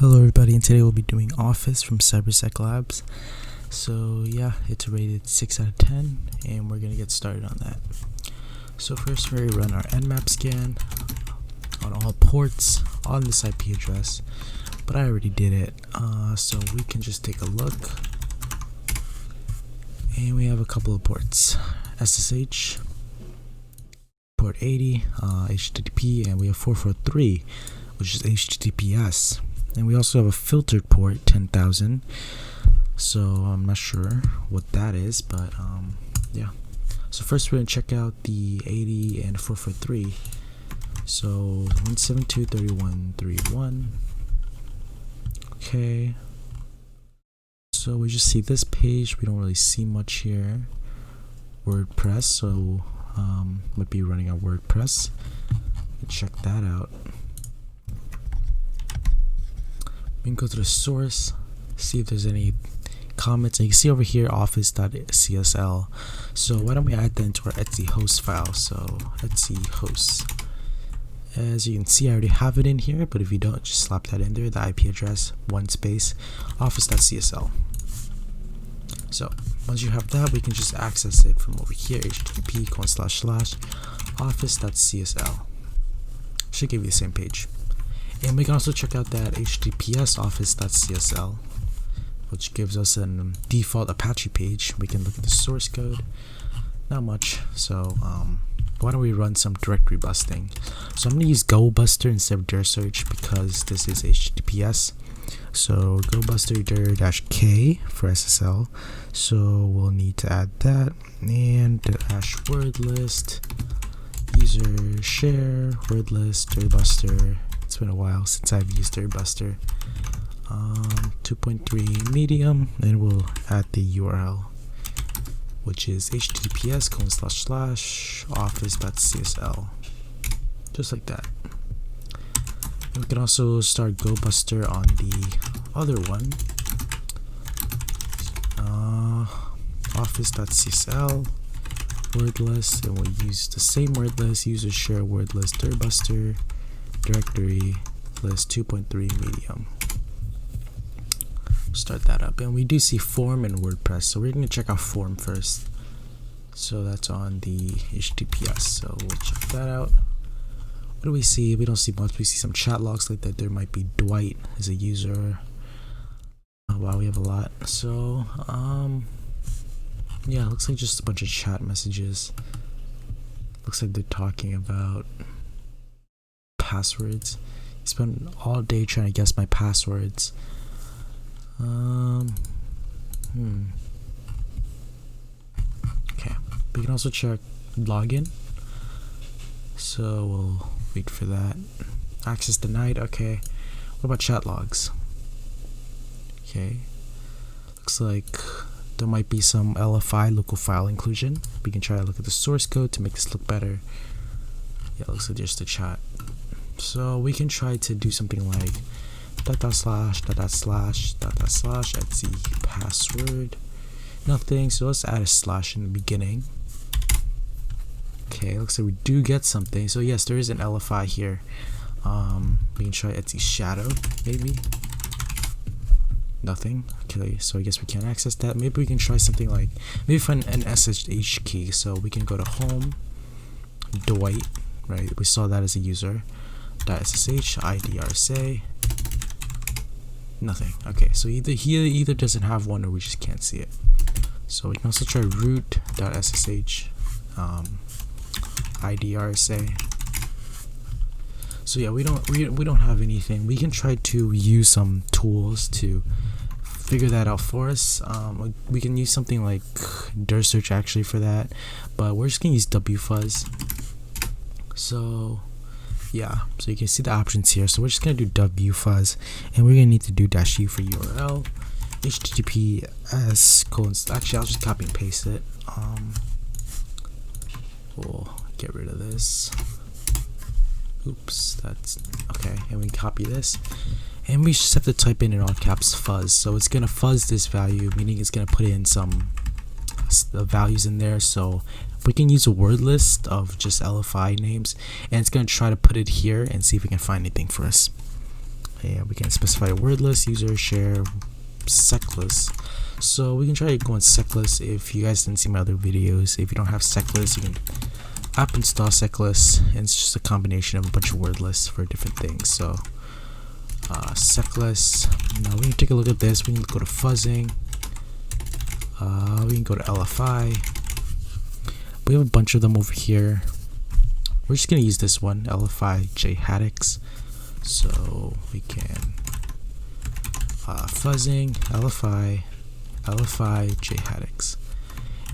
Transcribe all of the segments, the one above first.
Hello everybody, and today we'll be doing Office from CyberSecLabs. So yeah, it's rated 6 out of 10 and we're gonna get started on that. So first we run our nmap scan on all ports on this IP address, but I already did it, so we can just take a look. And we have a couple of ports: SSH, port 80, HTTP, and we have 443, which is HTTPS. And we also have a filtered port 10,000, so I'm not sure what that is, but yeah. So first we're gonna check out the 80 and 443. So 172.31.31. Okay. So we just see this page. We don't really see much here. WordPress. So might be running our WordPress. Check that out. We can go to the source, see if there's any comments, and you can see over here office.csl. So why don't we add that into our Etsy host file? So Etsy hosts. As you can see, I already have it in here, but if you don't, just slap that in there, the IP address, one space, office.csl. So once you have that, we can just access it from over here, http://office.csl. Should give you the same page. And we can also check out that HTTPS office.csl, which gives us a default Apache page. We can look at the source code. Not much. So why don't we run some directory busting? So I'm going to use GoBuster instead of dir search because this is HTTPS. So GoBuster dir-k for SSL. So we'll need to add that, and # word list, user share word list dirbuster. It's been a while since I've used dirbuster. 2.3 medium, and we'll add the URL, which is https://office.csl, just like that. And we can also start GoBuster on the other one, office.csl word list, and we'll use the same word list, user share word list dirbuster directory list 2.3 medium. Start that up, and we do see form in WordPress, so we're going to check out form first. So that's on the HTTPS, so we'll check that out. What do we see? We don't see much. We see some chat logs like that. There might be Dwight as a user. Oh wow, we have a lot. So yeah, it looks like just a bunch of chat messages. Looks like they're talking about passwords. I spent all day trying to guess my passwords. Okay, we can also check login, so we'll wait for that. Access denied. Okay, what about chat logs? Okay, looks like there might be some LFI, local file inclusion. We can try to look at the source code to make this look better. Yeah, it looks like just a chat. So we can try to do something like //Etsy password. Nothing, so let's add a slash in the beginning. Okay, looks like we do get something. So yes, there is an LFI here. We can try Etsy shadow, maybe. Nothing. Okay, so I guess we can't access that. Maybe we can try something like, maybe find an SSH key. So we can go to home, Dwight, right? We saw that as a user. .ssh idrsa. Nothing. Okay, so he either doesn't have one or we just can't see it. So we can also try root.ssh idrsa. So yeah, we don't have anything. We can try to use some tools to figure that out for us. We can use something like dir search actually for that, but we're just gonna use wfuzz. So yeah, so you can see the options here. So we're just gonna do wfuzz, and we're gonna need to do -u for URL, https:// actually I'll just copy and paste it. We'll get rid of this. Oops, that's okay. And we copy this, and we just have to type in all caps fuzz. So it's gonna fuzz this value, meaning it's gonna put in some values in there. So we can use a word list of just LFI names, and it's going to try to put it here and see if we can find anything for us. and we can specify a word list, user, share, SecLists. So we can try to go on SecLists. If you guys didn't see my other videos, if you don't have SecLists, you can app install SecLists, and it's just a combination of a bunch of word lists for different things. So SecLists. Now we can take a look at this. We can go to Fuzzing. We can go to LFI. We have a bunch of them over here. We're just gonna use this one, LFI hacktricks. So we can Fuzzing LFI hacktricks.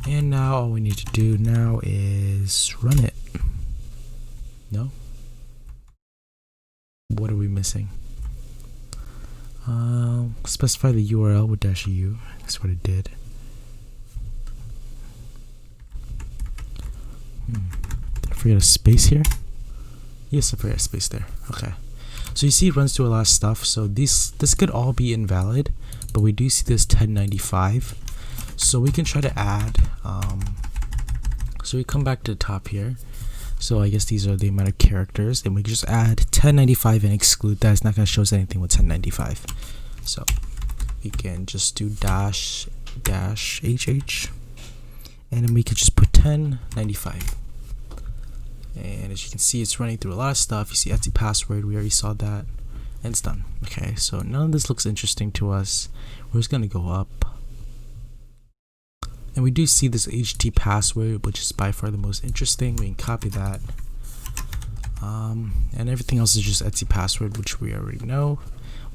And now all we need to do now is run it. No? What are we missing? Specify the URL with -u. That's what it did. Did I forget a space here? Yes, I forgot a space there. Okay. So you see it runs through a lot of stuff. So this could all be invalid, but we do see this 1095. So we can try to add, so we come back to the top here. So I guess these are the amount of characters, and we can just add 1095 and exclude that. It's not going to show us anything with 1095. So we can just do -hh, and then we could just put 1095. And as you can see, it's running through a lot of stuff. You see Etsy password, we already saw that, and it's done. Okay, so none of this looks interesting to us. We're just going to go up. And we do see this HT password, which is by far the most interesting. We can copy that. And everything else is just Etsy password, which we already know.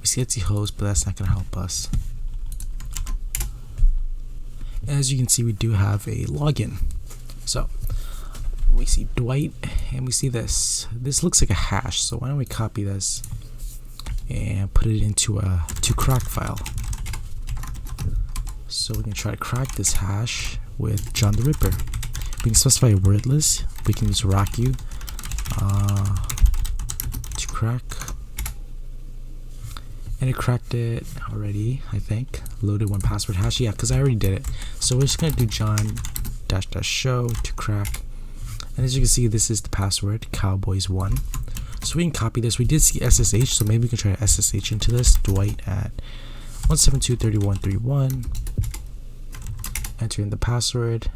We see Etsy host, but that's not going to help us. And as you can see, we do have a login. So we see Dwight, and we see this. This looks like a hash. So why don't we copy this and put it into a crack file. So we can try to crack this hash with John the Ripper. We can specify a word list. We can use RockU to crack. And it cracked it already, I think. Loaded one password hash. Yeah, because I already did it. So we're just going to do John --show to crack. And as you can see, this is the password, Cowboys1. So we can copy this. We did see SSH, so maybe we can try to SSH into this. Dwight at 172.31.31. Enter in the password,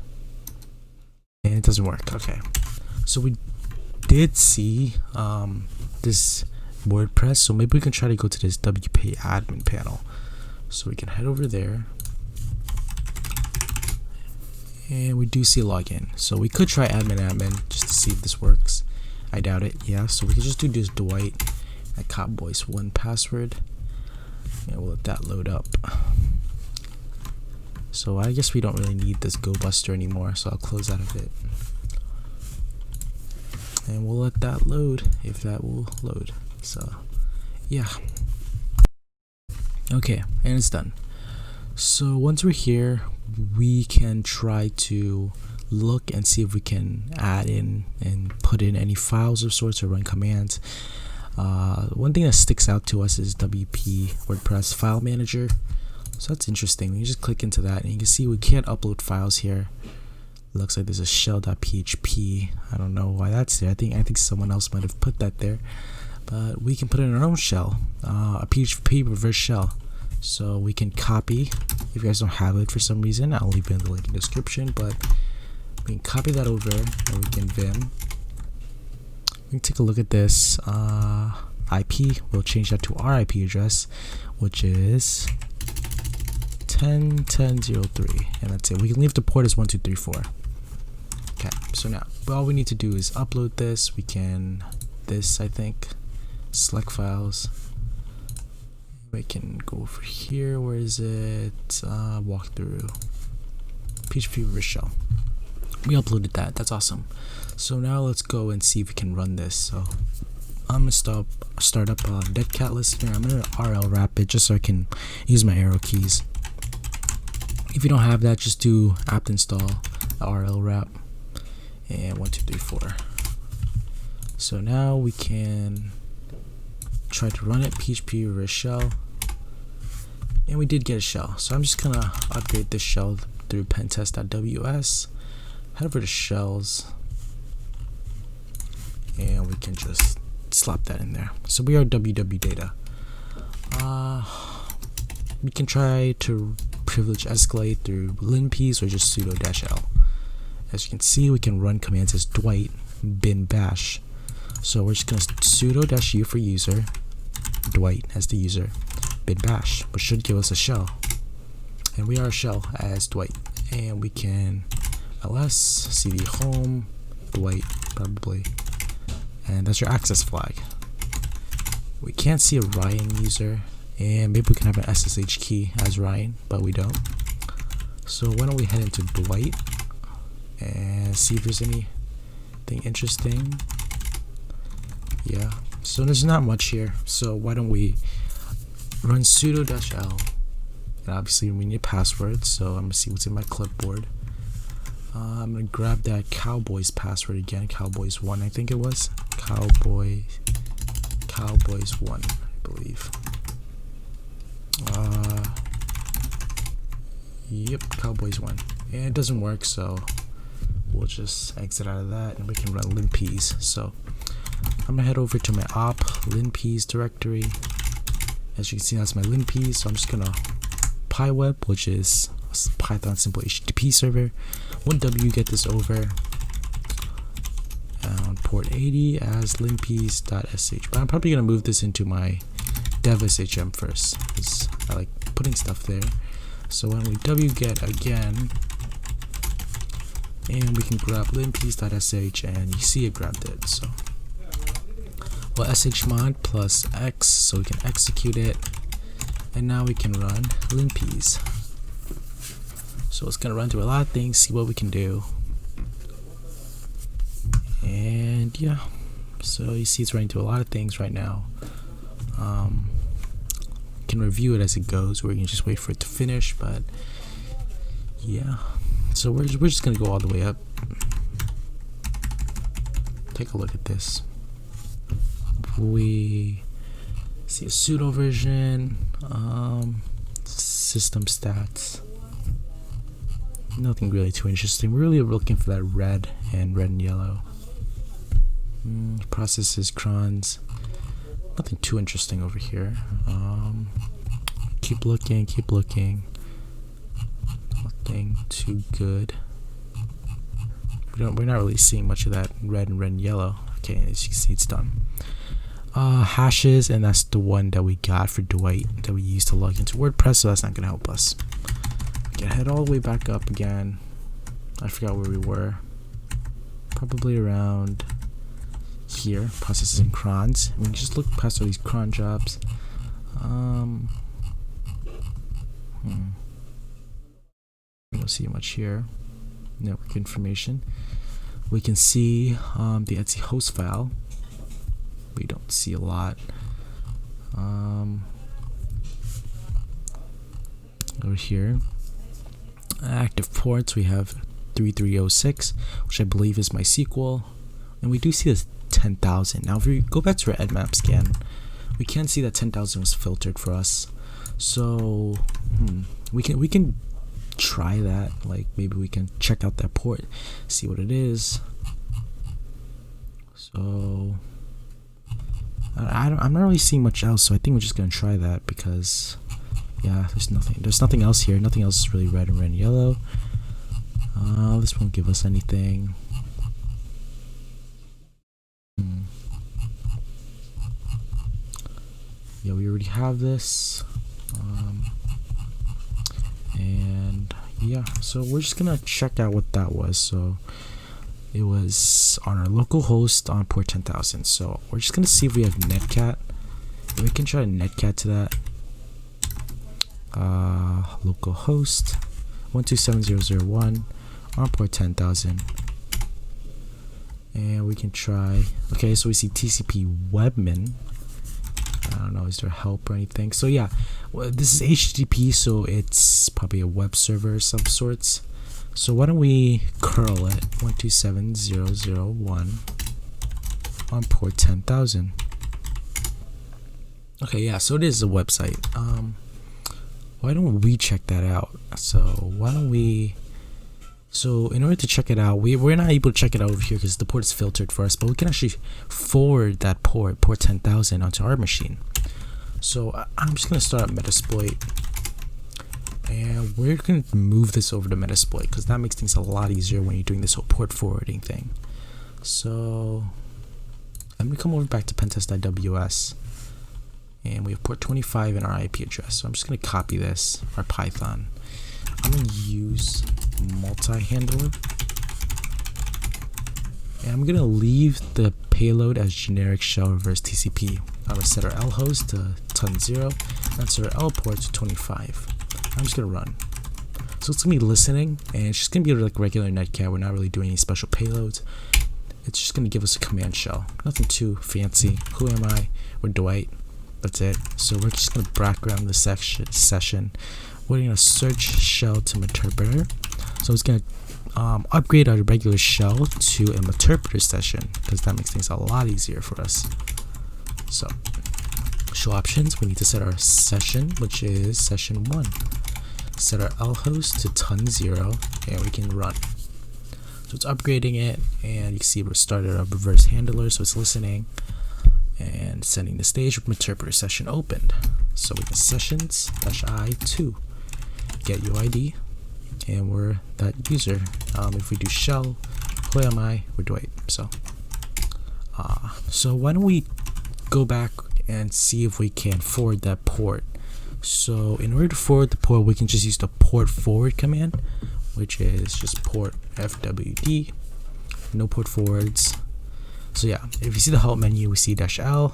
and it doesn't work. Okay, so we did see this WordPress, so maybe we can try to go to this WP admin panel. So we can head over there, and we do see login. So we could try admin just to see if this works. I doubt it. Yeah, so we can just do this Dwight at Cowboys1 password. And we'll let that load up. So I guess we don't really need this Go Buster anymore, so I'll close out of it. And we'll let that load, if that will load. So yeah. Okay, and it's done. So once we're here, we can try to look and see if we can add in and put in any files of sorts or run commands. One thing that sticks out to us is WP WordPress file manager. So that's interesting. You just click into that and you can see we can't upload files here. It looks like there's a shell.php. I don't know why that's there. I think someone else might have put that there. But we can put in our own shell, a PHP Reverse Shell. So we can copy. If you guys don't have it for some reason, I'll leave it in the link in the description. But we can copy that over and we can vim. We can take a look at this IP. We'll change that to our IP address, which is 10.10.03, and that's it. We can leave the port as 1234. Okay, so now all we need to do is upload this. We can I think, select files. We can go over here. Where is it? Walkthrough. PHP Reverse Shell. We uploaded that. That's awesome. So now let's go and see if we can run this. So I'm gonna start up a deadcat listener. I'm gonna RL wrap it just so I can use my arrow keys. If you don't have that, just do apt install RL wrap and 1234. So now we can try to run it, PHP Reverse Shell, and we did get a shell. So I'm just gonna upgrade this shell through pentest.ws. Head over to shells, and we can just slap that in there. So we are www data. We can try to privilege escalate through linPEAS or just sudo -l. As you can see, we can run commands as Dwight bin bash. So we're just gonna sudo -u for user, Dwight as the user, bin bash, which should give us a shell. And we are a shell as Dwight. And we can ls cd home Dwight probably. And that's your access flag. We can't see a Ryan user. And maybe we can have an SSH key as Ryan, but we don't. So why don't we head into Dwight and see if there's anything interesting. Yeah, so there's not much here. So why don't we run sudo -l, and obviously we need a password. So I'm gonna see what's in my clipboard. I'm gonna grab that Cowboys password again. Cowboys1, I think it was. Cowboys1, I believe. Yep, Cowboys1, and it doesn't work, so we'll just exit out of that and we can run linPEAS. So I'm gonna head over to my op linPEAS directory. As you can see, that's my linPEAS. So I'm just gonna pyweb, which is a Python simple HTTP server. 1W, get this over on port 80 as linPEAS.sh. But I'm probably gonna move this into my dev.shm first, because I like putting stuff there. So when we wget again, and we can grab linPEAS.sh, and you see it grabbed it. So well, shmod plus x, so we can execute it, and now we can run linPEAS. So it's gonna run through a lot of things, see what we can do, and yeah. So you see it's running through a lot of things right now. Can review it as it goes, or you can just wait for it to finish. But yeah, so we're just gonna go all the way up. Take a look at this. We see a sudo version, system stats. Nothing really too interesting. We're really looking for that red and yellow. Processes, crons. Nothing too interesting over here. Keep looking. Nothing too good. We're not really seeing much of that red and yellow. Okay, as you can see, it's done. Hashes, and that's the one that we got for Dwight that we used to log into WordPress, so that's not gonna help us. We can head all the way back up again. I forgot where we were. Probably around here, processes and crons. We can just look past all these cron jobs. We don't see much here. Network information. We can see the Etsy host file. We don't see a lot. Over here, active ports, we have 3306, which I believe is MySQL, and we do see this 10,000. Now if we go back to our nmap scan, we can see that 10,000 was filtered for us. So we can try that. Like maybe we can check out that port, see what it is. So I'm not really seeing much else, so I think we're just gonna try that, because yeah, there's nothing else here. Nothing else is really red and yellow. This won't give us anything. Yeah, we already have this. And yeah, so we're just gonna check out what that was. So it was on our local host on port 10,000. So we're just gonna see if we have netcat. And we can try to netcat to that. Local host 127.0.0.1 on port 10,000. And we can try. Okay, so we see TCP webmin. I don't know, is there help or anything? So yeah, well, this is HTTP, so it's probably a web server of some sorts. So why don't we curl it 127.0.0.1 on port 10,000. Okay, yeah, so it is a website. Why don't we check that out? So why don't we, so in order to check it out, we're not able to check it out over here because the port is filtered for us, but we can actually forward that port 10,000 onto our machine. So I'm just gonna start at Metasploit, and we're gonna move this over to Metasploit because that makes things a lot easier when you're doing this whole port forwarding thing. So I'm gonna come over back to pentest.ws, and we have port 25 in our IP address. So I'm just gonna copy this, our Python. I'm gonna use multi-handler, and I'm gonna leave the payload as generic shell reverse TCP. I'm gonna set our L host to ton 0 and set our L port to 25. I'm just gonna run. So it's gonna be listening, and it's just gonna be like regular netcat. We're not really doing any special payloads. It's just gonna give us a command shell. Nothing too fancy. Who am I? We're Dwight. That's it. So we're just gonna background the session. We're gonna search shell to Meterpreter. So it's gonna upgrade our regular shell to a Meterpreter session because that makes things a lot easier for us. So show options, we need to set our session, which is session 1. Set our L host to ton 0, and we can run. So it's upgrading it, and you can see we started a reverse handler, so it's listening and setting the stage with Meterpreter session opened. So we can sessions -i2 get UID, and we're that user. If we do shell, who am I? We're Dwight. So why don't we go back and see if we can forward that port. So in order to forward the port, we can just use the port forward command, which is just port fwd, no port forwards. So yeah, if you see the help menu, we see -l,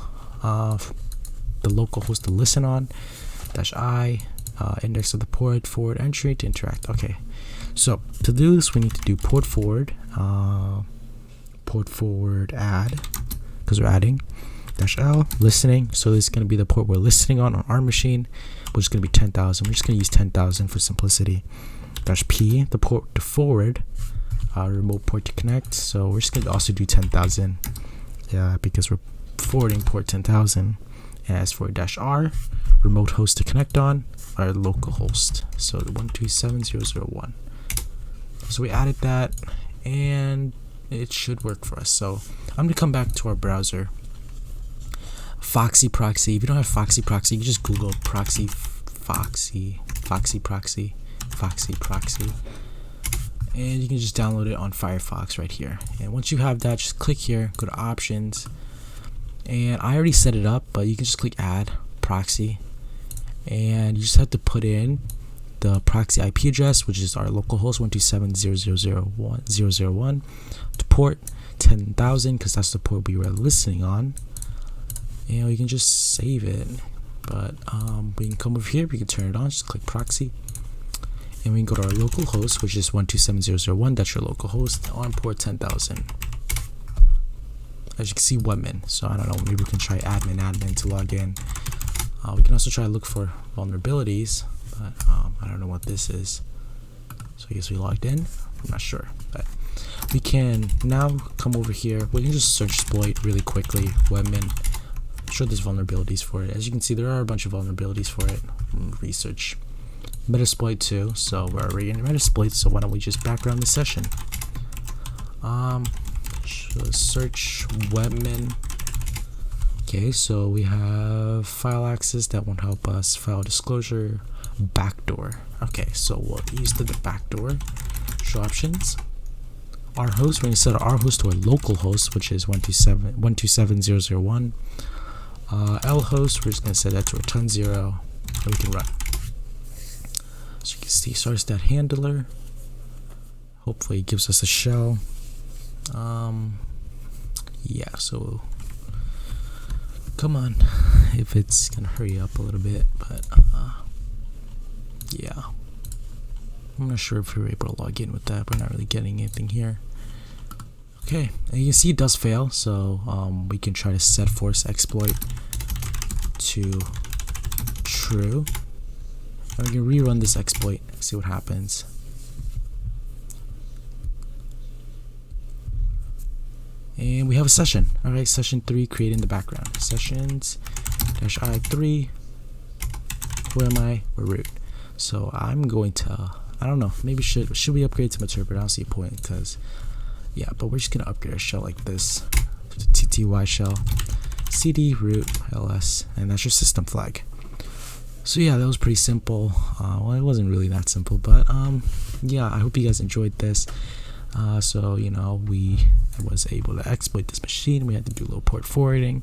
the local host to listen on, -i, index of the port, forward entry to interact. Okay, so to do this, we need to do port forward add, because we're adding, -l, listening. So this is going to be the port we're listening on our machine, which is going to be 10,000. We're just going to use 10,000 for simplicity. -p, the port to forward, remote port to connect. So we're just going to also do 10,000, because we're forwarding port 10,000. And as for -r, remote host to connect on, our local host. So the 127.0.0.1. So we added that, and it should work for us. So I'm going to come back to our browser. Foxy proxy. If you don't have Foxy proxy, you can just Google Foxy proxy, and you can just download it on Firefox right here. And once you have that, just click here, go to options, and I already set it up, but you can just click add proxy, and you just have to put in the proxy IP address, which is our localhost 127.0.0.1, to port 10,000 because that's the port we were listening on. And we can just save it, but we can come over here, we can turn it on, just click proxy, and we can go to our local host, which is 127.0.0.1. That's your local host on port 10,000. As you can see, webmin. So I don't know, maybe we can try admin to log in. We can also try to look for vulnerabilities, but I don't know what this is. So I guess we logged in. I'm not sure, but we can now come over here. We can just search exploit really quickly. Webmin. I'm sure there's vulnerabilities for it. As you can see, there are a bunch of vulnerabilities for it. Research Metasploit too, so we're already in Metasploit, so why don't we just background the session. Search webmin. Okay, so we have file access, that won't help us. File disclosure, backdoor. Okay, so we'll use the backdoor. Show options. Our host, we're going to set our host to our local host, which is 127.0.0.1. L host, we're just going to set that to a ton 0, and we can run. So you can see, starts that handler. Hopefully it gives us a shell. Yeah, so come on, if it's gonna hurry up a little bit, but yeah, I'm not sure if we were able to log in with that. We're not really getting anything here. Okay, and you can see it does fail, so we can try to set force exploit to true, and we can rerun this exploit, see what happens. And we have a session. Alright, session 3 created in the background. Sessions -i3. Who am I? We're root. So I'm going to, I don't know, maybe should we upgrade to Meterpreter? I don't see a point, because yeah, but we're just gonna upgrade a shell like this to the TTY shell, cd root ls, and that's your system flag. So yeah, that was pretty simple. Well, it wasn't really that simple, but yeah, I hope you guys enjoyed this. So you know, we was able to exploit this machine. We had to do a little port forwarding,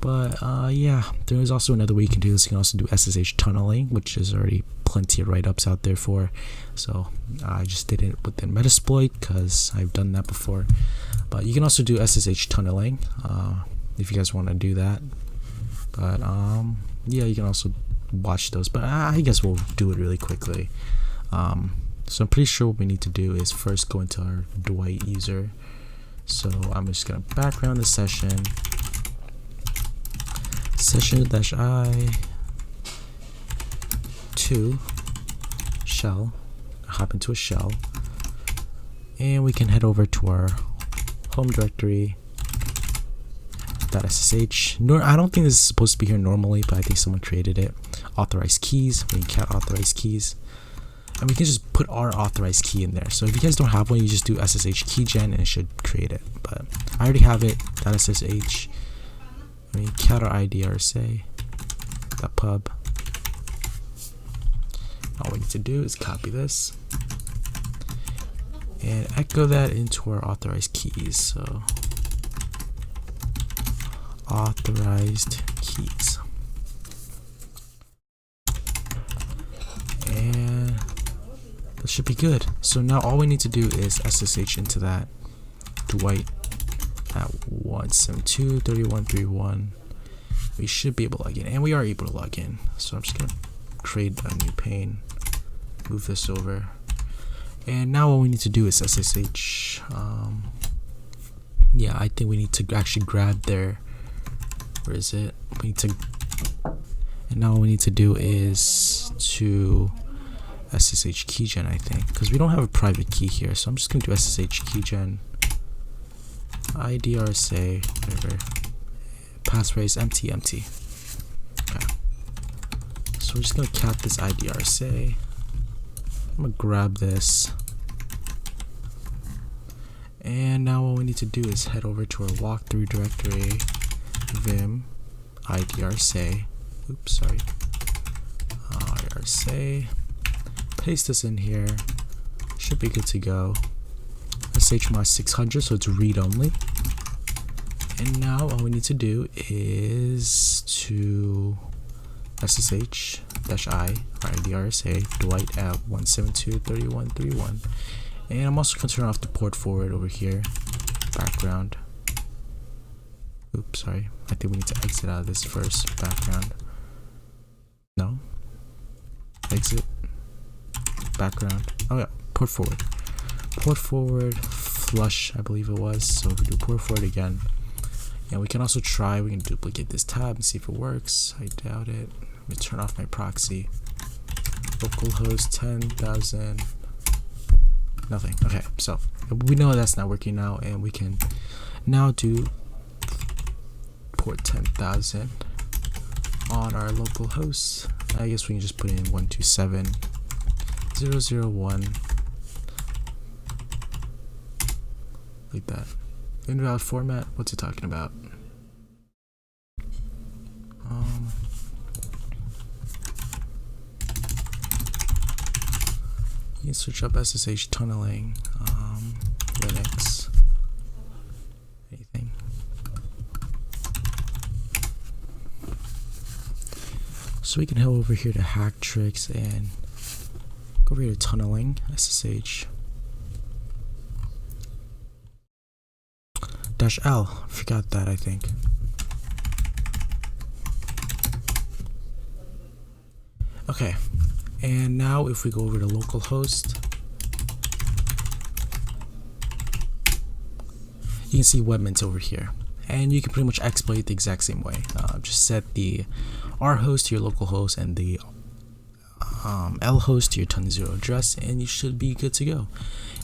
but yeah, there is also another way you can do this. You can also do SSH tunneling, which is already plenty of write-ups out there for. So I just did it within Metasploit because I've done that before. But you can also do SSH tunneling if you guys want to do that. But yeah, you can also watch those, but I guess we'll do it really quickly. So I'm pretty sure what we need to do is first go into our Dwight user. So I'm just gonna background the session -i to shell, hop into a shell, and we can head over to our home directory .sh. I don't think this is supposed to be here normally, but I think someone created it. Authorized keys, we can cat authorized keys, and we can just put our authorized key in there. So if you guys don't have one, you just do SSH keygen and it should create it. But I already have it. .ssh. I mean, cat our IDRSA. .pub. All we need to do is copy this and echo that into our authorized keys. So authorized keys, and that should be good. So now all we need to do is SSH into that Dwight at 172.31.31. We should be able to log in, and we are able to log in. So I'm just gonna create a new pane, move this over, and now what we need to do is SSH. Yeah, I think we need to actually grab their, where is it? We need to, and now what we need to do is to SSH keygen, I think, because we don't have a private key here. So I'm just gonna do SSH keygen, IDRSA, whatever, passphrase empty. Okay. So we're just gonna cat this IDRSA. I'm gonna grab this, and now what we need to do is head over to our walkthrough directory, vim IDRSA. Oops, sorry. IDRSA. Paste this in here. Should be good to go. SHMOS 600, so it's read only. And now all we need to do is to SSH-I IDRSA Dwight at 172.31.31. And I'm also going to turn off the port forward over here. Background. Oops, sorry. I think we need to exit out of this first. Background. No. Exit. Background. Oh yeah. Port forward. Port forward. Flush, I believe it was. So we do port forward again. And we can also try. We can duplicate this tab and see if it works. I doubt it. Let me turn off my proxy. Localhost 10,000. Nothing. Okay, so we know that's not working now, and we can now do port 10,000 on our local host. I guess we can just put in 127.0.0.1 like that. Invalid format. What's it talking about? You can search up SSH tunneling, Linux, anything. So we can head over here to hacktricks and go over here to tunneling, SSH. -L, forgot that, I think. Okay, and now if we go over to localhost, you can see webmin's over here, and you can pretty much exploit the exact same way. Just set the R host to your local host and the L host to your ton0 address, and you should be good to go.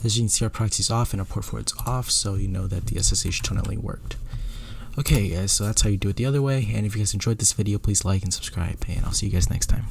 As you can see, our proxy's off and our port forward's off, so you know that the SSH tunneling worked. Okay guys, so that's how you do it the other way, and if you guys enjoyed this video, please like and subscribe, and I'll see you guys next time.